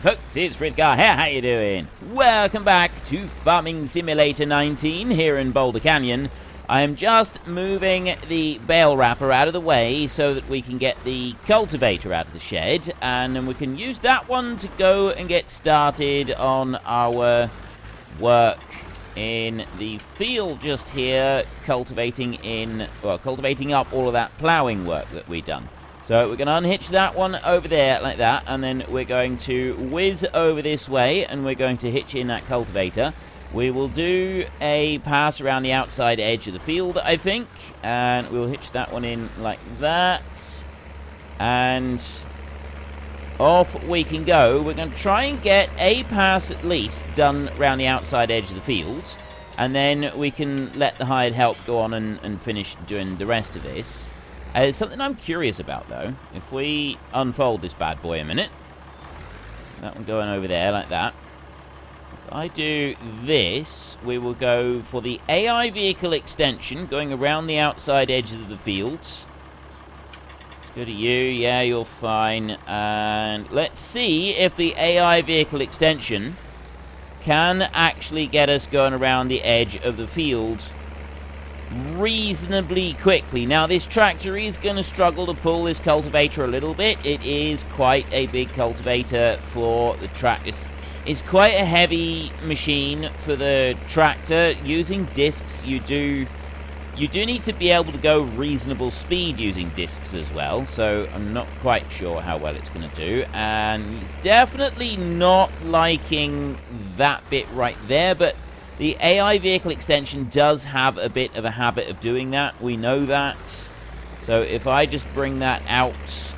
folks, it's Frithgar here, how you doing? Welcome back to Farming Simulator 19 here in Boulder Canyon. I am just moving the bale wrapper out of the way so that we can get the cultivator out of the shed, and then we can use that one to go and get started on our work in the field just here, cultivating up all of that ploughing work that we've done. So we're going to unhitch that one over there like that, and then we're going to whiz over this way, and we're going to hitch in that cultivator. We will do a pass around the outside edge of the field, I think, and we'll hitch that one in like that, and off we can go. We're going to try and get a pass at least done around the outside edge of the field, and then we can let the hired help go on and finish doing the rest of this. Something I'm curious about, though, if we unfold this bad boy a minute, that one going over there like that. If I do this, we will go for the AI vehicle extension, going around the outside edges of the fields. Good to you, yeah, you're fine. And let's see if the AI vehicle extension can actually get us going around the edge of the field reasonably quickly. Now, this tractor is going to struggle to pull this cultivator a little bit. It is quite a big cultivator for the tractor. It's quite a heavy machine for the tractor. Using discs, you do need to be able to go reasonable speed using discs as well, so I'm not quite sure how well it's going to do. And it's definitely not liking that bit right there, but the AI vehicle extension does have a bit of a habit of doing that. We know that. So if I just bring that out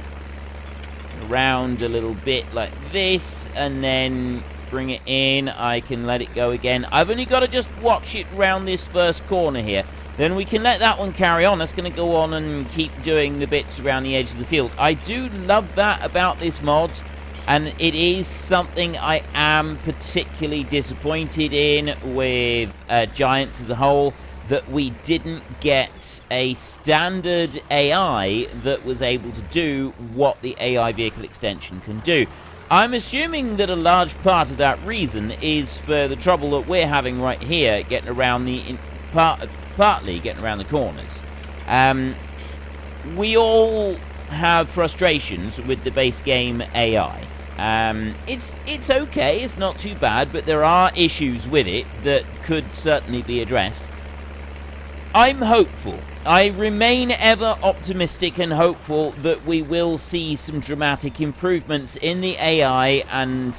around a little bit like this, and then bring it in, I can let it go again. I've only got to just watch it round this first corner here. Then we can let that one carry on. That's going to go on and keep doing the bits around the edge of the field. I do love that about this mod, and it is something I am particularly disappointed in with Giants as a whole, that we didn't get a standard AI that was able to do what the AI vehicle extension can do. I'm assuming that a large part of that reason is for the trouble that we're having right here, getting around partly getting around the corners. We all have frustrations with the base game AI. It's okay, it's not too bad, but there are issues with it that could certainly be addressed. I'm hopeful. I remain ever optimistic and hopeful that we will see some dramatic improvements in the AI and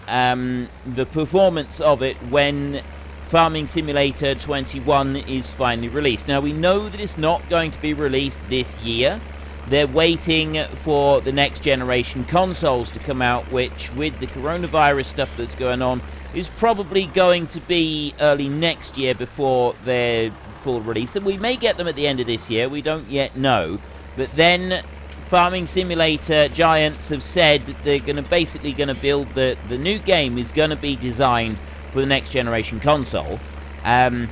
the performance of it when Farming Simulator 21 is finally released. Now, we know that it's not going to be released this year. They're waiting for the next generation consoles to come out, which, with the coronavirus stuff that's going on, is probably going to be early next year before their full release. And we may get them at the end of this year, we don't yet know. But then Farming Simulator Giants have said that they're basically going to build the new game is going to be designed for the next generation console. And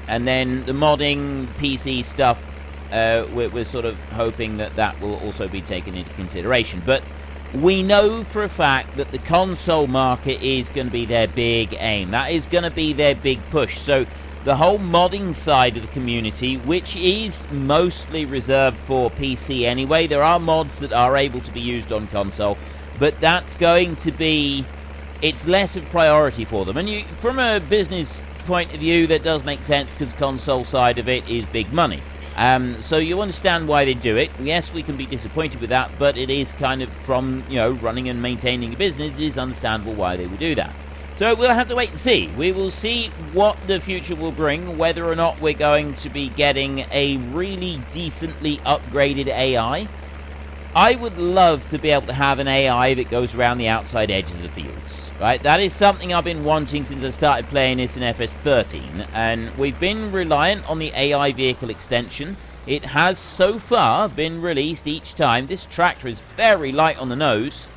then the modding PC stuff, we're sort of hoping that will also be taken into consideration. But we know for a fact that the console market is going to be their big aim. That is going to be their big push. So the whole modding side of the community, which is mostly reserved for PC anyway, there are mods that are able to be used on console, but that's going to be, it's less of a priority for them. And from a business point of view, that does make sense, because console side of it is big money. So you understand why they do it. Yes, we can be disappointed with that, but it is kind of from, running and maintaining a business, it is understandable why they would do that. So we'll have to wait and see. We will see what the future will bring, whether or not we're going to be getting a really decently upgraded AI. I would love to be able to have an AI that goes around the outside edges of the fields, right? That is something I've been wanting since I started playing this in FS13, and we've been reliant on the AI vehicle extension. It has so far been released each time. This tractor is very light on the nose.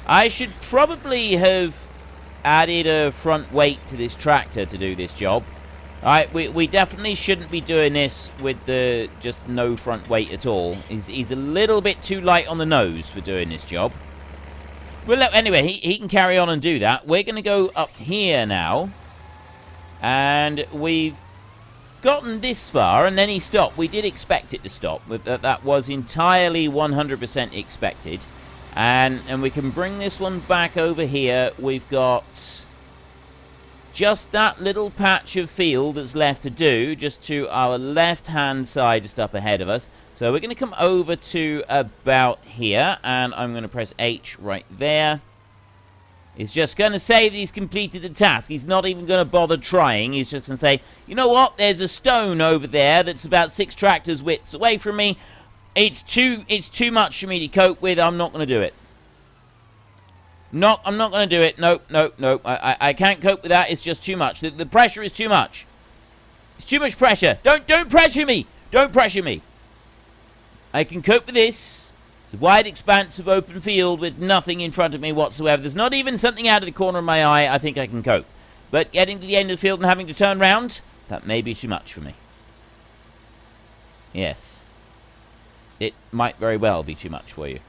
I should probably have added a front weight to this tractor to do this job. Alright, we definitely shouldn't be doing this with the just no front weight at all. He's a little bit too light on the nose for doing this job. Well, anyway, he can carry on and do that. We're going to go up here now. And we've gotten this far, and then he stopped. We did expect it to stop. That was entirely 100% expected. And we can bring this one back over here. We've got just that little patch of field that's left to do, just to our left-hand side, just up ahead of us. So we're going to come over to about here, and I'm going to press H right there. He's just going to say that he's completed the task. He's not even going to bother trying. He's just going to say, you know what, there's a stone over there that's about 6 tractors widths away from me. It's too much for me to cope with. I'm not going to do it. No, I'm not going to do it. Nope. I can't cope with that. It's just too much. The pressure is too much. It's too much pressure. Don't pressure me. Don't pressure me. I can cope with this. It's a wide expanse of open field with nothing in front of me whatsoever. There's not even something out of the corner of my eye. I think I can cope. But getting to the end of the field and having to turn round, that may be too much for me. Yes. It might very well be too much for you.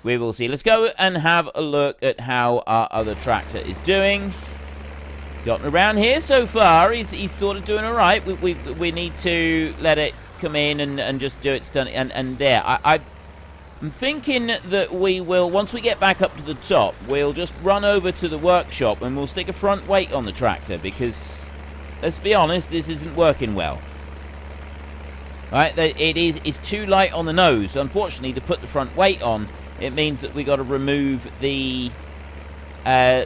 We will see. Let's go and have a look at how our other tractor is doing. He's gotten around here so far. He's sort of doing all right. We need to let it come in and just do its done. And there. I'm thinking that we will, once we get back up to the top, we'll just run over to the workshop and we'll stick a front weight on the tractor because, let's be honest, this isn't working well. Right? It's too light on the nose. Unfortunately, to put the front weight on, it means that we got to remove the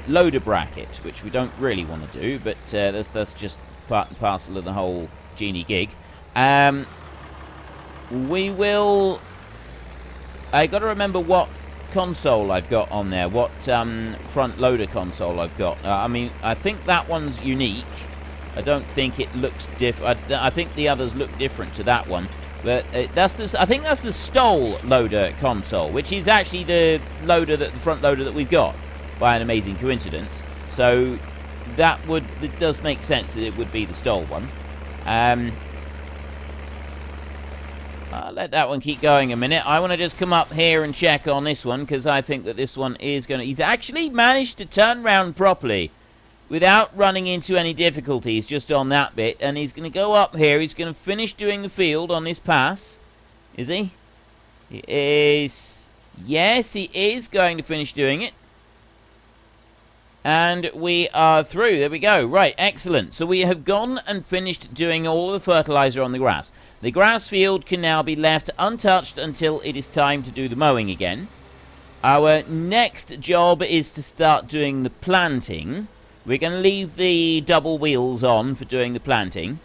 loader bracket, which we don't really want to do, but that's just part and parcel of the whole genie gig. We will... I got to remember what console I've got on there, what front loader console I've got. I mean, I think that one's unique. I don't think it looks different. I think the others look different to that one. But I think that's the Stoll loader console, which is actually the front loader that we've got, by an amazing coincidence. So it does make sense that it would be the Stoll one. I'll let that one keep going a minute. I want to just come up here and check on this one, because I think that this one is going to... He's actually managed to turn round properly without running into any difficulties just on that bit. And he's going to go up here. He's going to finish doing the field on this pass. Is he? He is... Yes, he is going to finish doing it. And we are through. There we go. Right, excellent. So we have gone and finished doing all the fertilizer on the grass. The grass field can now be left untouched until it is time to do the mowing again. Our next job is to start doing the planting. We're going to leave the double wheels on for doing the planting.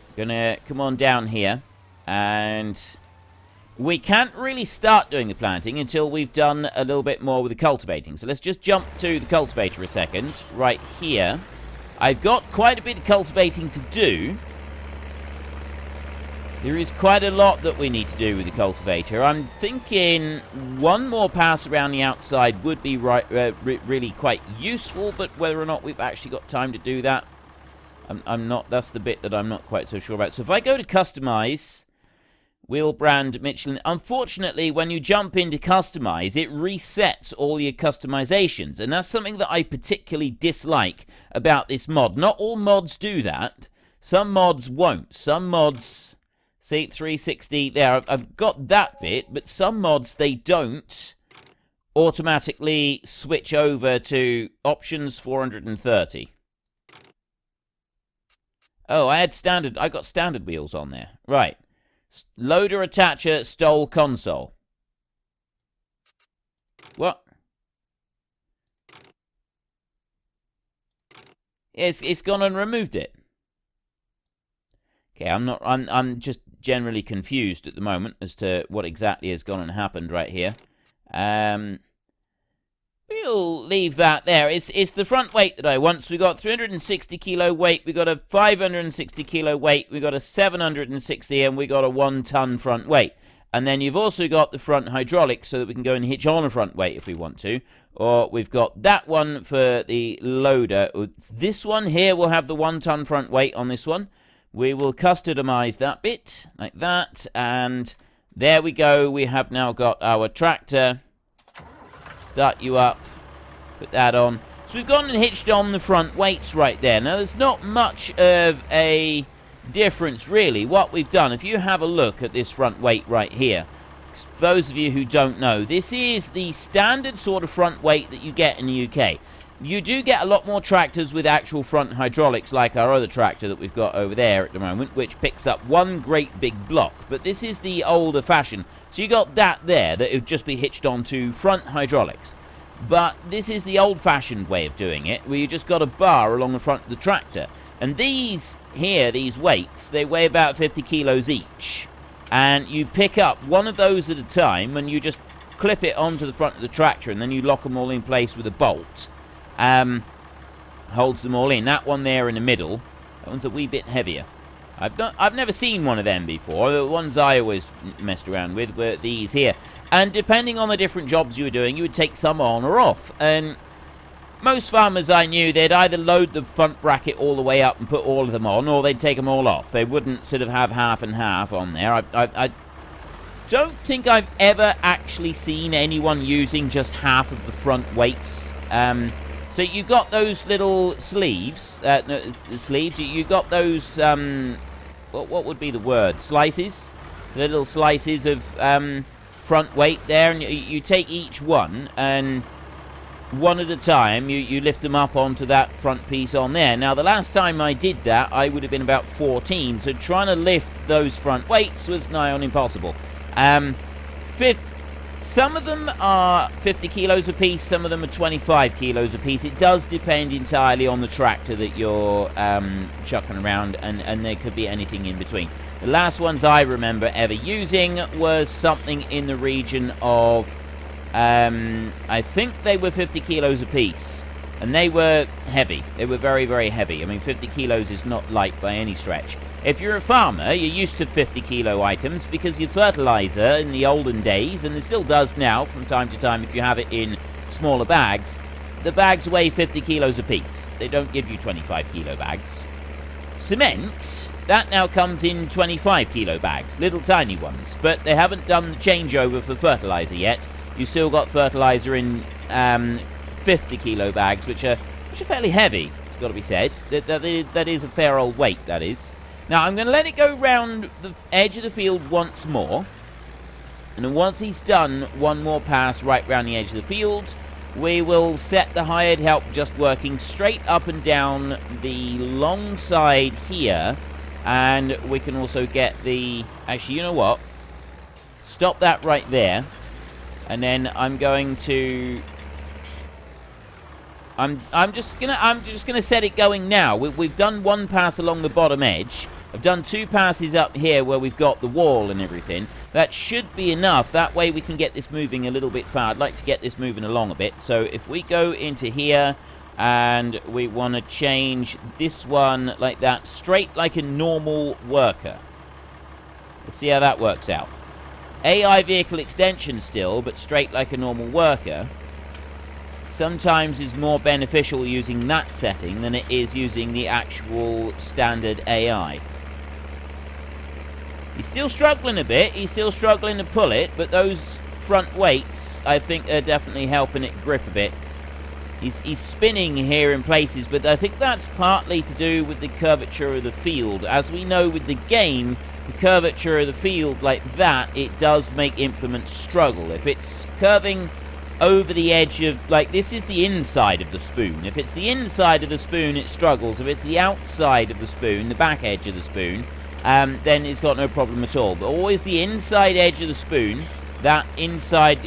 We're going to come on down here. And we can't really start doing the planting until we've done a little bit more with the cultivating. So let's just jump to the cultivator a second. Right here. I've got quite a bit of cultivating to do. There is quite a lot that we need to do with the cultivator. I'm thinking one more pass around the outside would be really quite useful, but whether or not we've actually got time to do that, I'm not. That's the bit that I'm not quite so sure about. So if I go to customize, wheel brand Michelin, unfortunately, when you jump into customize, it resets all your customizations, and that's something that I particularly dislike about this mod. Not all mods do that. Some mods won't. Some mods... See, 360 there. I've got that bit, but some mods, they don't automatically switch over to options 430. Oh, I got standard wheels on there. Right. Loader attacher Stoll console. What? It's gone and removed it. Okay, I'm just generally confused at the moment as to what exactly has gone and happened right here. We'll leave that there. It's the front weight that I want. So we got 360 kilo weight, we got a 560 kilo weight, we got a 760, and we got a 1 ton front weight. And then you've also got the front hydraulics so that we can go and hitch on a front weight if we want to. Or we've got that one for the loader. This one here will have the 1 ton front weight on this one. We will customize that bit, like that, and there we go. We have now got our tractor. Start you up. Put that on. So we've gone and hitched on the front weights right there. Now, there's not much of a difference, really. What we've done, if you have a look at this front weight right here, for those of you who don't know, this is the standard sort of front weight that you get in the UK. You do get a lot more tractors with actual front hydraulics, like our other tractor that we've got over there at the moment, which picks up one great big block. But this is the older fashion. So you got that there, that would just be hitched onto front hydraulics. But this is the old-fashioned way of doing it, where you just got a bar along the front of the tractor. And these here, these weights, they weigh about 50 kilos each. And you pick up one of those at a time, and you just clip it onto the front of the tractor, and then you lock them all in place with a bolt. Holds them all in. That one there in the middle, that one's a wee bit heavier. I've never seen one of them before. The ones I always messed around with were these here. And depending on the different jobs you were doing, you would take some on or off. And most farmers I knew, they'd either load the front bracket all the way up and put all of them on, or they'd take them all off. They wouldn't sort of have half and half on there. I don't think I've ever actually seen anyone using just half of the front weights. So you got those little sleeves, you got those, what would be the word, slices? Little slices of front weight there, and you take each one, and one at a time, you lift them up onto that front piece on there. Now, the last time I did that, I would have been about 14, so trying to lift those front weights was nigh on impossible. Some of them are 50 kilos a piece, some of them are 25 kilos a piece. It does depend entirely on the tractor that you're chucking around, and there could be anything in between. The last ones I remember ever using was something in the region of, I think they were 50 kilos a piece, and they were heavy. They were very, very heavy. I mean, 50 kilos is not light by any stretch. If you're a farmer, you're used to 50 kilo items because your fertilizer in the olden days, and it still does now from time to time if you have it in smaller bags, the bags weigh 50 kilos a piece. They don't give you 25 kilo bags. Cement, that now comes in 25 kilo bags, little tiny ones, but they haven't done the changeover for fertilizer yet. You've still got fertilizer in 50 kilo bags, which are fairly heavy, it's got to be said. That is a fair old weight, that is. Now, I'm going to let it go round the edge of the field once more. And then once he's done one more pass right round the edge of the field, we will set the hired help just working straight up and down the long side here. And we can also get the... Actually, you know what? Stop that right there. And then I'm going to... I'm just gonna set it going now. We've done one pass along the bottom edge. I've done two passes up here where we've got the wall and everything. That should be enough. That way we can get this moving a little bit far. I'd like to get this moving along a bit. So if we go into here and we want to change this one like that, straight like a normal worker. Let's see how that works out. AI vehicle extension still, but straight like a normal worker. Sometimes is more beneficial using that setting than it is using the actual standard AI. He's still struggling a bit, he's still struggling to pull it, but those front weights, I think, are definitely helping it grip a bit. He's spinning here in places, but I think that's partly to do with the curvature of the field. As we know with the game, the curvature of the field like that, it does make implements struggle. If it's curving over the edge of, like, this is the inside of the spoon. If it's the inside of the spoon, it struggles. If it's the outside of the spoon, the back edge of the spoon, then it's got no problem at all. But always the inside edge of the spoon, that inside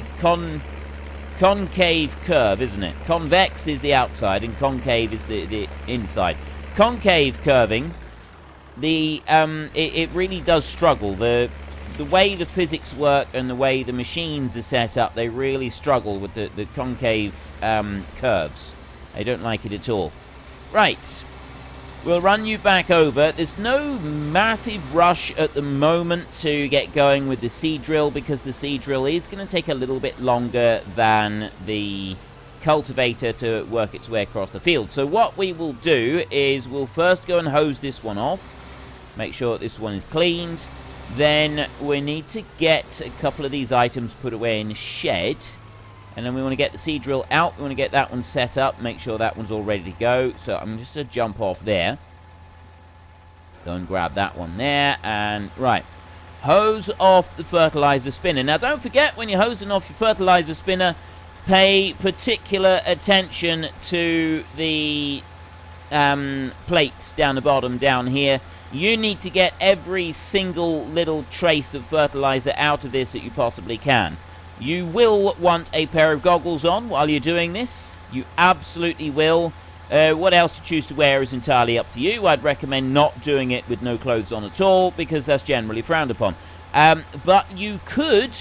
concave curve, isn't it? Convex is the outside and concave is the inside. Concave curving, it really does struggle. The way the physics work and the way the machines are set up, they really struggle with the concave curves. I don't like it at all. Right. We'll run you back over. There's no massive rush at the moment to get going with the seed drill because the seed drill is going to take a little bit longer than the cultivator to work its way across the field. So what we will do is we'll first go and hose this one off. Make sure that this one is cleaned. Then we need to get a couple of these items put away in the shed. And then we want to get the seed drill out. We want to get that one set up. Make sure that one's all ready to go. So I'm just going to jump off there. Go and grab that one there. And, right. Hose off the fertilizer spinner. Now, don't forget, when you're hosing off your fertilizer spinner, pay particular attention to the plates down the bottom down here. You need to get every single little trace of fertilizer out of this that you possibly can. You will want a pair of goggles on while you're doing this. You absolutely will. What else to choose to wear is entirely up to you. I'd recommend not doing it with no clothes on at all, because that's generally frowned upon. But you could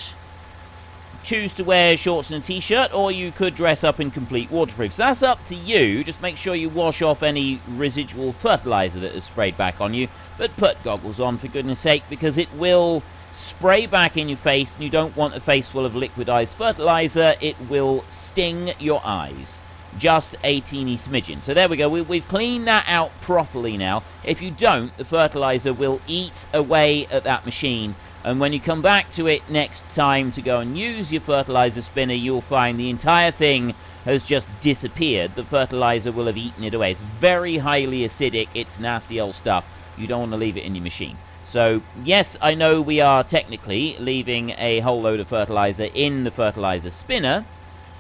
choose to wear shorts and a t-shirt, or you could dress up in complete waterproof. So that's up to you. Just make sure you wash off any residual fertilizer that is sprayed back on you. But put goggles on, for goodness sake, because it will spray back in your face, and you don't want a face full of liquidized fertilizer. It will sting your eyes. Just a teeny smidgen. So there we go. We've cleaned that out properly now. If you don't, the fertilizer will eat away at that machine. And when you come back to it next time to go and use your fertilizer spinner, you'll find the entire thing has just disappeared. The fertilizer will have eaten it away. It's very highly acidic. It's nasty old stuff. You don't want to leave it in your machine. So, yes, I know we are technically leaving a whole load of fertilizer in the fertilizer spinner,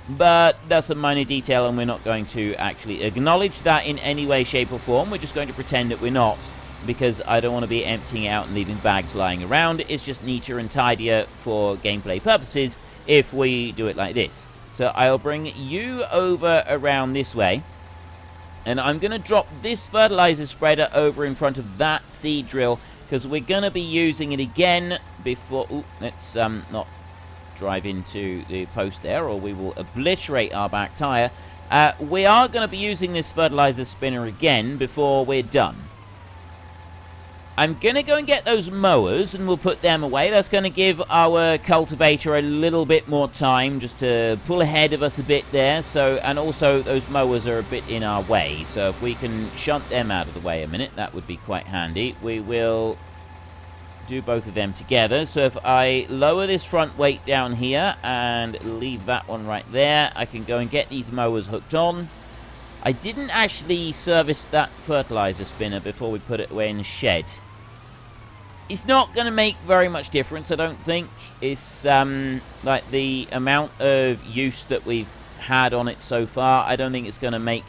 but that's a minor detail, and we're not going to actually acknowledge that in any way, shape, or form. We're just going to pretend that we're not, because I don't want to be emptying it out and leaving bags lying around. It's just neater and tidier for gameplay purposes if we do it like this. So I'll bring you over around this way, and I'm going to drop this fertilizer spreader over in front of that seed drill, because we're going to be using it again before... Ooh, let's not drive into the post there, or we will obliterate our back tire. We are going to be using this fertilizer spinner again before we're done. I'm going to go and get those mowers, and we'll put them away. That's going to give our cultivator a little bit more time just to pull ahead of us a bit there. So, and also those mowers are a bit in our way. So if we can shunt them out of the way a minute, that would be quite handy. We will do both of them together. So if I lower this front weight down here and leave that one right there, I can go and get these mowers hooked on. I didn't actually service that fertilizer spinner before we put it away in the shed. It's not going to make very much difference, I don't think. It's like the amount of use that we've had on it so far. I don't think it's going to make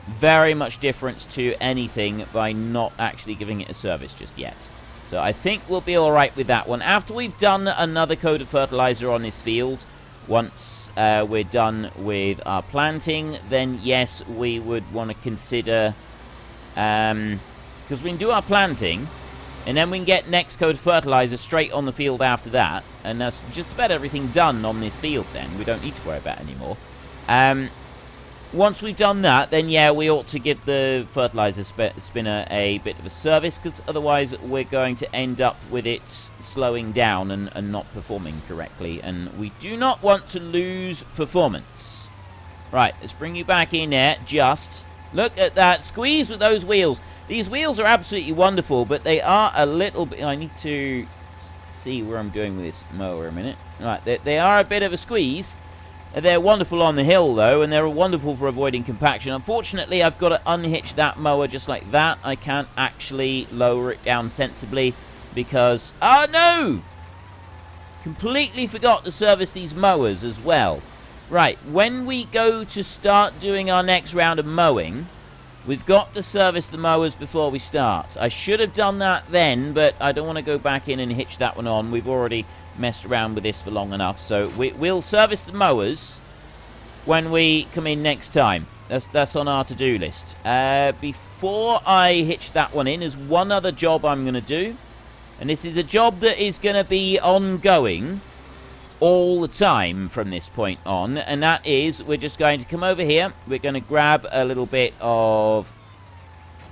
very much difference to anything by not actually giving it a service just yet. So I think we'll be alright with that one. After we've done another coat of fertilizer on this field, once we're done with our planting, then yes, we would want to consider, because we can do our planting, and then we can get next coat of fertilizer straight on the field after that, and that's just about everything done on this field then. We don't need to worry about it anymore. Once we've done that, then yeah, we ought to give the fertilizer spinner a bit of a service, because otherwise we're going to end up with it slowing down and not performing correctly, and we do not want to lose performance. Right, let's bring you back in there. Just look at that squeeze with those wheels. These wheels are absolutely wonderful, but they are a little bit... I need to see where I'm going with this mower a minute. Right, they are a bit of a squeeze. They're wonderful on the hill, though, and they're wonderful for avoiding compaction. Unfortunately, I've got to unhitch that mower just like that. I can't actually lower it down sensibly because... Oh, no! Completely forgot to service these mowers as well. Right, when we go to start doing our next round of mowing, we've got to service the mowers before we start. I should have done that then, but I don't want to go back in and hitch that one on. We've already messed around with this for long enough, so we'll service the mowers when we come in next time. That's on our to-do list. Before I hitch that one in, there's one other job I'm going to do, and this is a job that is going to be ongoing all the time from this point on, and that is we're just going to come over here. We're going to grab a little bit of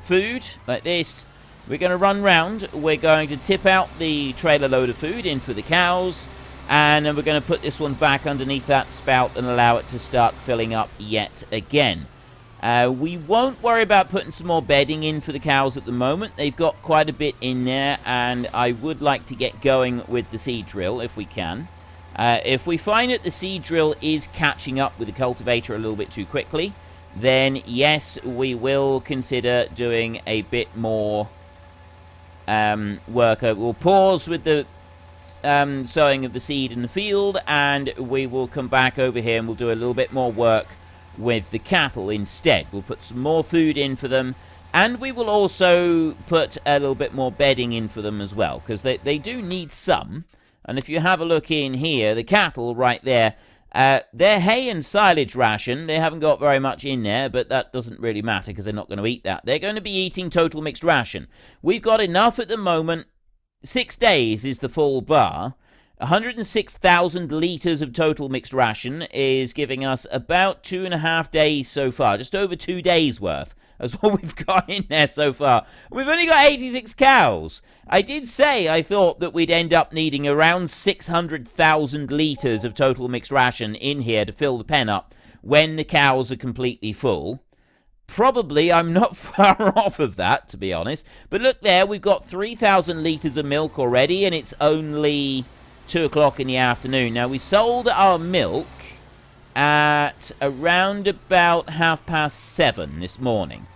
food like this. We're going to run round. We're going to tip out the trailer load of food in for the cows, and then we're going to put this one back underneath that spout and allow it to start filling up yet again. We won't worry about putting some more bedding in for the cows at the moment. They've got quite a bit in there, and I would like to get going with the seed drill if we can. If we find that the seed drill is catching up with the cultivator a little bit too quickly, then yes, we will consider doing a bit more work. We'll pause with the sowing of the seed in the field, and we will come back over here and we'll do a little bit more work with the cattle instead. We'll put some more food in for them, and we will also put a little bit more bedding in for them as well, because they do need some. And if you have a look in here, the cattle right there, their hay and silage ration, they haven't got very much in there, but that doesn't really matter because they're not going to eat that. They're going to be eating total mixed ration. We've got enough at the moment. 6 days is the full bar. 106,000 litres of total mixed ration is giving us about 2.5 days so far. Just over 2 days worth. That's what we've got in there so far. We've only got 86 cows. I did say I thought that we'd end up needing around 600,000 litres of total mixed ration in here to fill the pen up when the cows are completely full. Probably I'm not far off of that, to be honest. But look there, we've got 3,000 litres of milk already, and it's only 2 o'clock in the afternoon. Now, we sold our milk at around about 7:30 this morning.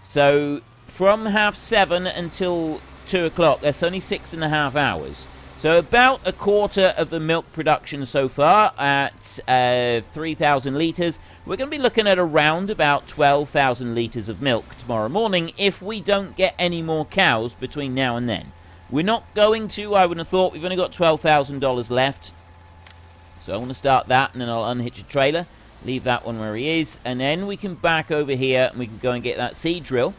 So, from 7:30 until 2 o'clock, that's only 6.5 hours. So, about a quarter of the milk production so far at 3,000 litres. We're going to be looking at around about 12,000 litres of milk tomorrow morning if we don't get any more cows between now and then. We're not going to. I would have thought we've only got $12,000 left. So I want to start that, and then I'll unhitch a trailer, leave that one where he is, and then we can back over here and we can go and get that seed drill.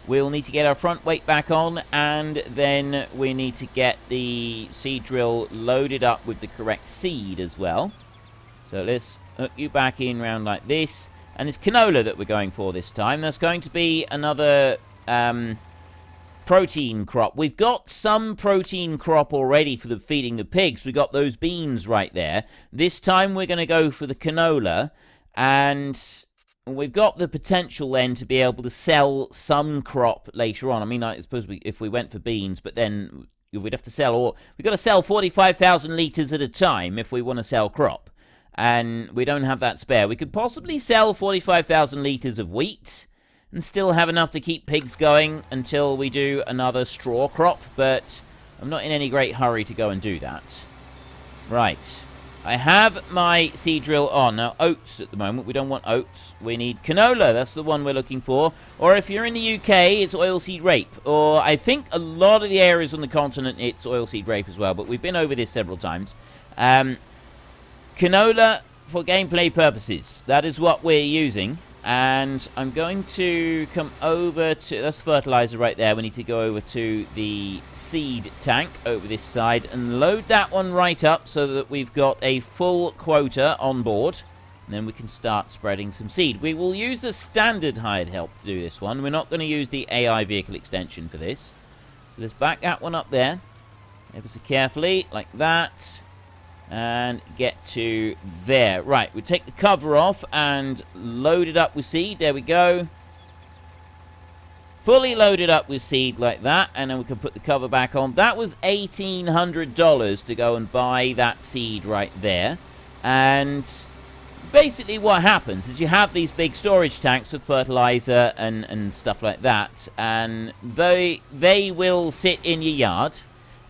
We'll need to get our front weight back on, and then we need to get the seed drill loaded up with the correct seed as well. So let's hook you back in round like this. And it's canola that we're going for this time. That's going to be another protein crop. We've got some protein crop already for the feeding the pigs. We've got those beans right there. This time we're going to go for the canola, and we've got the potential then to be able to sell some crop later on. I mean, I suppose if we went for beans, but then we'd have to sell all. We've got to sell 45,000 litres at a time if we want to sell crop. And we don't have that spare. We could possibly sell 45,000 litres of wheat and still have enough to keep pigs going until we do another straw crop, but I'm not in any great hurry to go and do that. Right. I have my seed drill on. Now, oats at the moment. We don't want oats. We need canola. That's the one we're looking for. Or if you're in the UK, it's oilseed rape. Or I think a lot of the areas on the continent, it's oilseed rape as well, but we've been over this several times. Canola for gameplay purposes. That is what we're using. And I'm going to come over to... That's fertilizer right there. We need to go over to the seed tank over this side and load that one right up so that we've got a full quota on board. And then we can start spreading some seed. We will use the standard hired help to do this one. We're not going to use the AI vehicle extension for this. So let's back that one up there. Ever so carefully, like that. And get to there. Right, we take the cover off and load it up with seed. There we go. Fully loaded up with seed like that. And then we can put the cover back on. That was $1,800 to go and buy that seed right there. And basically what happens is you have these big storage tanks of fertilizer and stuff like that. And they will sit in your yard.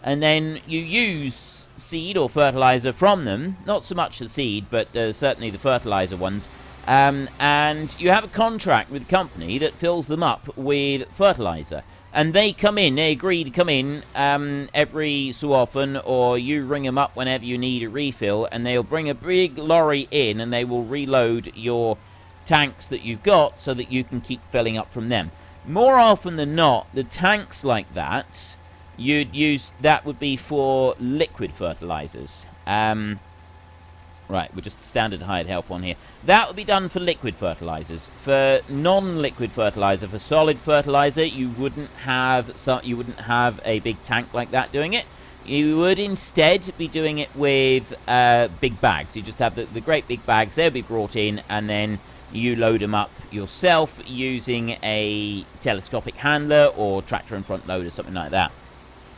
And then you use seed or fertilizer from them. Not so much the seed, but certainly the fertilizer ones. And you have a contract with a company that fills them up with fertilizer. And they come in, they agree to come in every so often, or you ring them up whenever you need a refill, and they'll bring a big lorry in and they will reload your tanks that you've got so that you can keep filling up from them. More often than not, the tanks like that... you'd use, that would be for liquid fertilizers. Right, we're just standard hired help on here. That would be done for liquid fertilizers. For non-liquid fertilizer, for solid fertilizer, you wouldn't have a big tank like that doing it. You would instead be doing it with big bags. You just have the great big bags. They'll be brought in, and then you load them up yourself using a telescopic handler or tractor and front loader, something like that.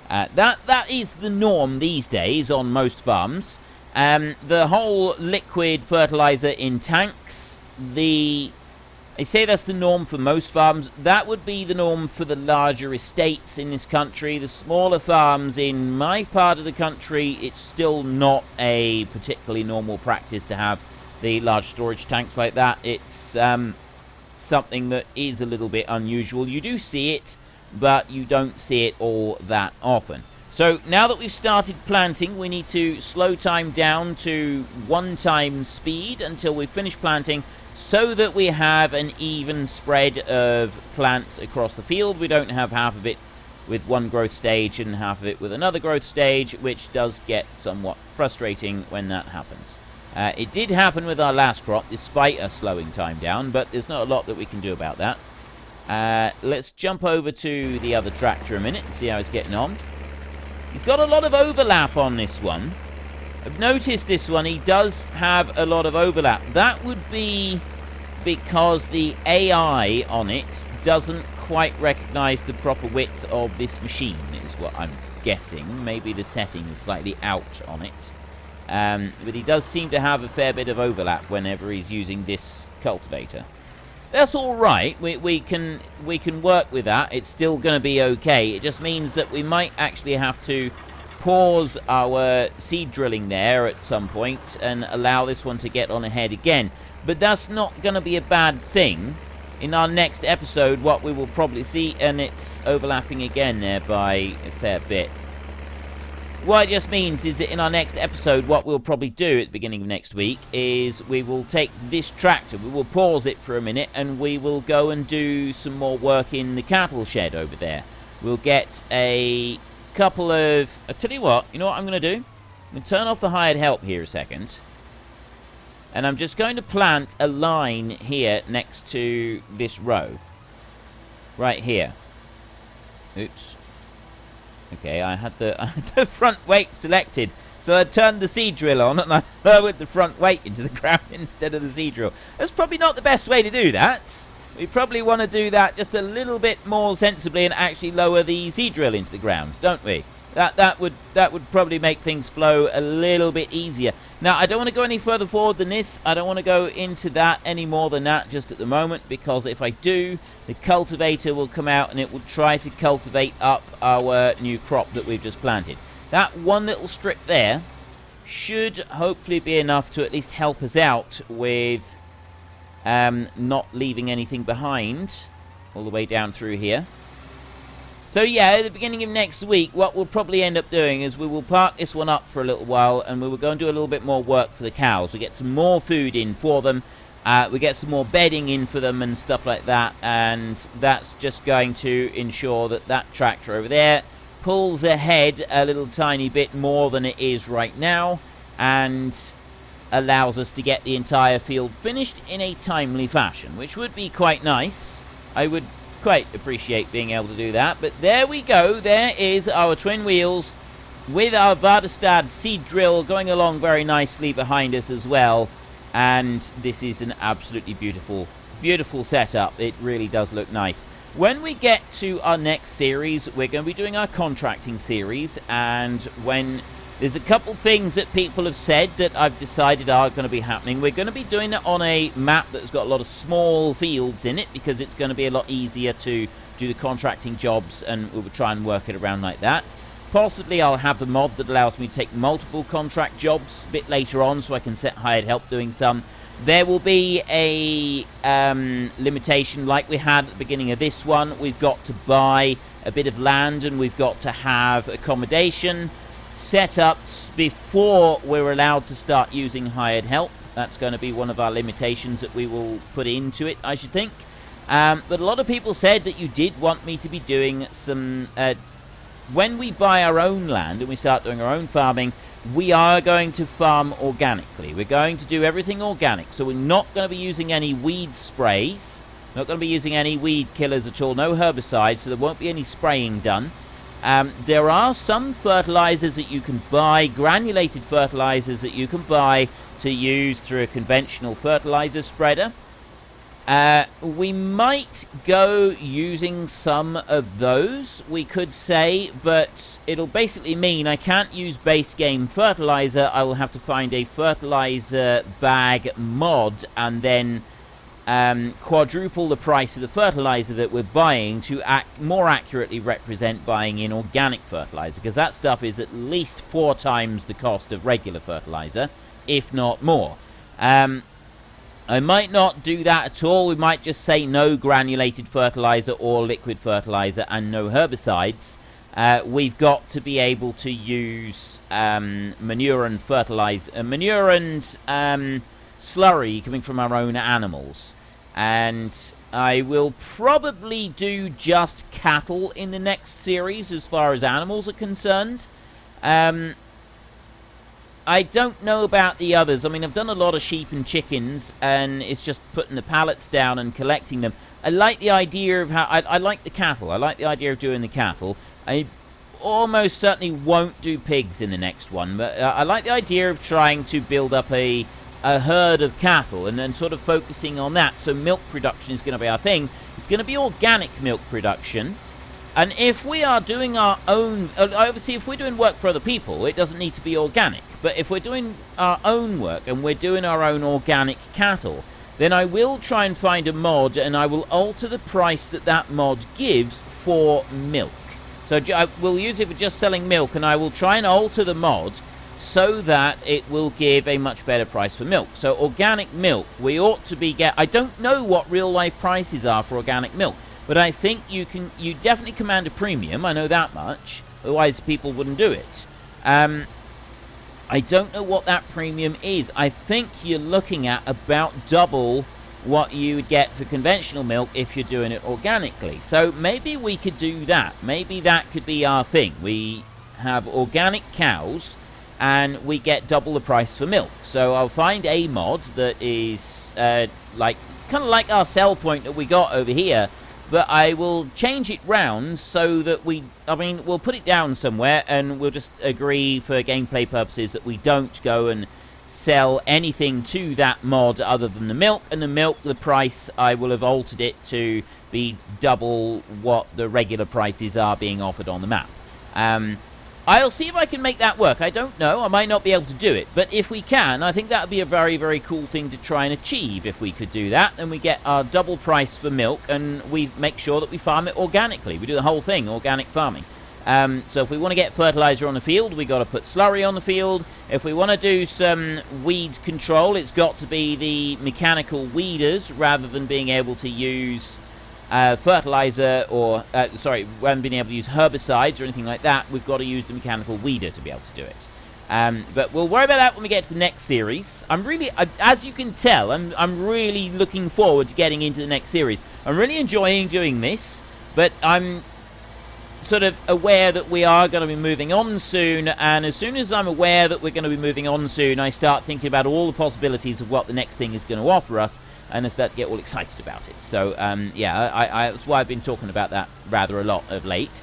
That is the norm these days on most farms. The whole liquid fertilizer in tanks, I say that's the norm for most farms. That would be the norm for the larger estates in this country. The smaller farms in my part of the country, it's still not a particularly normal practice to have the large storage tanks like that. It's something that is a little bit unusual. You do see it, but you don't see it all that often. So now that we've started planting, we need to slow time down to 1 time speed until we finish planting, so that we have an even spread of plants across the field. We don't have half of it with one growth stage and half of it with another growth stage, which does get somewhat frustrating when that happens. It did happen with our last crop, despite us slowing time down, but there's not a lot that we can do about that. Let's jump over to the other tractor a minute and see how it's getting on. He's got a lot of overlap on this one. I've noticed this one, he does have a lot of overlap. That would be because the AI on it doesn't quite recognize the proper width of this machine, is what I'm guessing. Maybe the setting is slightly out on it. But he does seem to have a fair bit of overlap whenever he's using this cultivator. That's alright, we can work with that. It's still going to be okay. It just means that we might actually have to pause our seed drilling there at some point and allow this one to get on ahead again. But that's not going to be a bad thing. In our next episode, what we will probably see, and it's overlapping again there by a fair bit. What it just means is that in our next episode, what we'll probably do at the beginning of next week is we will take this tractor, we will pause it for a minute, and we will go and do some more work in the cattle shed over there. We'll get a couple of... I tell you what I'm going to do? I'm going to turn off the hired help here a second. And I'm just going to plant a line here next to this row. Right here. Oops. Okay, I had the front weight selected. So I turned the seed drill on and I lowered the front weight into the ground instead of the seed drill. That's probably not the best way to do that. We probably want to do that just a little bit more sensibly and actually lower the seed drill into the ground, don't we? That would probably make things flow a little bit easier. Now, I don't want to go any further forward than this. I don't want to go into that any more than that just at the moment, because if I do, the cultivator will come out and it will try to cultivate up our new crop that we've just planted. That one little strip there should hopefully be enough to at least help us out with not leaving anything behind all the way down through here. So yeah, at the beginning of next week, what we'll probably end up doing is we will park this one up for a little while, and we will go and do a little bit more work for the cows. We get some more food in for them, we get some more bedding in for them and stuff like that, and that's just going to ensure that that tractor over there pulls ahead a little tiny bit more than it is right now, and allows us to get the entire field finished in a timely fashion, which would be quite nice. I would quite appreciate being able to do that. But there we go, there is our twin wheels with our Vardestad seed drill going along very nicely behind us as well, and this is an absolutely beautiful setup. It really does look nice. When we get to our next series, we're going to be doing our contracting series, and when there's a couple things that people have said that I've decided are going to be happening. We're going to be doing it on a map that's got a lot of small fields in it, because it's going to be a lot easier to do the contracting jobs, and we will try and work it around like that. Possibly I'll have the mod that allows me to take multiple contract jobs a bit later on, so I can set hired help doing some. There will be a limitation like we had at the beginning of this one. We've got to buy a bit of land, and we've got to have accommodation setups before we're allowed to start using hired help. That's going to be one of our limitations that we will put into it, I should think. But a lot of people said that you did want me to be doing some... when we buy our own land and we start doing our own farming, we are going to farm organically. We're going to do everything organic. So we're not going to be using any weed sprays. Not going to be using any weed killers at all. No herbicides, so there won't be any spraying done. There are some fertilizers that you can buy, granulated fertilizers that you can buy to use through a conventional fertilizer spreader. We might go using some of those, we could say, but it'll basically mean I can't use base game fertilizer. I will have to find a fertilizer bag mod and then quadruple the price of the fertilizer that we're buying to more accurately represent buying in organic fertilizer, because that stuff is at least 4 times the cost of regular fertilizer, if not more. I might not do that at all. We might just say no granulated fertilizer or liquid fertilizer and no herbicides. We've got to be able to use manure and fertilizer, manure and slurry coming from our own animals. And I will probably do just cattle in the next series as far as animals are concerned. I don't know about the others. I mean, I've done a lot of sheep and chickens, and it's just putting the pallets down and collecting them. I like the idea of how... I like the cattle. I like the idea of doing the cattle. I almost certainly won't do pigs in the next one, but I like the idea of trying to build up a herd of cattle and then sort of focusing on that. So milk production is going to be our thing. It's going to be organic milk production. And if we are doing our own... Obviously, if we're doing work for other people, it doesn't need to be organic. But if we're doing our own work and we're doing our own organic cattle, then I will try and find a mod and I will alter the price that that mod gives for milk. So we'll use it for just selling milk, and I will try and alter the mod so that it will give a much better price for milk. So organic milk, we ought to be I don't know what real life prices are for organic milk, but I think you definitely command a premium. I know that much. Otherwise, people wouldn't do it. I don't know what that premium is. I think you're looking at about double what you would get for conventional milk if you're doing it organically. So maybe we could do that. Maybe that could be our thing. We have organic cows and we get double the price for milk. So I'll find a mod that is kind of like our sell point that we got over here, but I will change it round so that we'll put it down somewhere and we'll just agree for gameplay purposes that we don't go and sell anything to that mod other than the milk. And the milk, the price, I will have altered it to be double what the regular prices are being offered on the map. I'll see if I can make that work. I don't know. I might not be able to do it. But if we can, I think that would be a very, very cool thing to try and achieve. If we could do that, then we get our double price for milk, and we make sure that we farm it organically. We do the whole thing, organic farming. So if we want to get fertilizer on the field, we got to put slurry on the field. If we want to do some weed control, it's got to be the mechanical weeders rather than being able to use... fertilizer or we haven't been able to use herbicides or anything like that. We've got to use the mechanical weeder to be able to do it. But we'll worry about that when we get to the next series. I'm really, as you can tell, I'm really looking forward to getting into the next series. I'm really enjoying doing this, but I'm sort of aware that we are going to be moving on soon, and as soon as I'm aware that we're going to be moving on soon, I start thinking about all the possibilities of what the next thing is going to offer us, and I start to get all excited about it. So, yeah, that's why I've been talking about that rather a lot of late.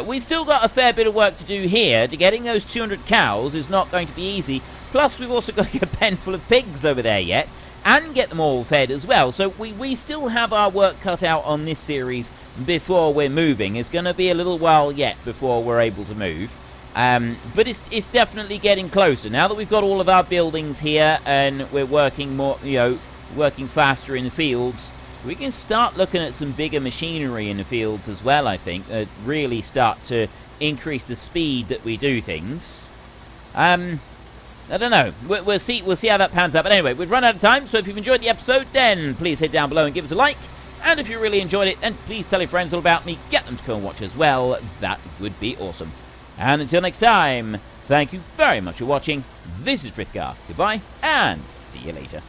We've still got a fair bit of work to do here. Getting those 200 cows is not going to be easy, plus we've also got to get a pen full of pigs over there yet, and get them all fed as well. So we still have our work cut out on this series before we're moving. It's going to be a little while yet before we're able to move. But it's definitely getting closer. Now that we've got all of our buildings here and we're working more, working faster in the fields, we can start looking at some bigger machinery in the fields as well, I think, that really start to increase the speed that we do things. I don't know. We'll see how that pans out. But anyway, we've run out of time, so if you've enjoyed the episode, then please head down below and give us a like. And if you really enjoyed it, then please tell your friends all about me. Get them to come and watch as well. That would be awesome. And until next time, thank you very much for watching. This is Frithgar. Goodbye, and see you later.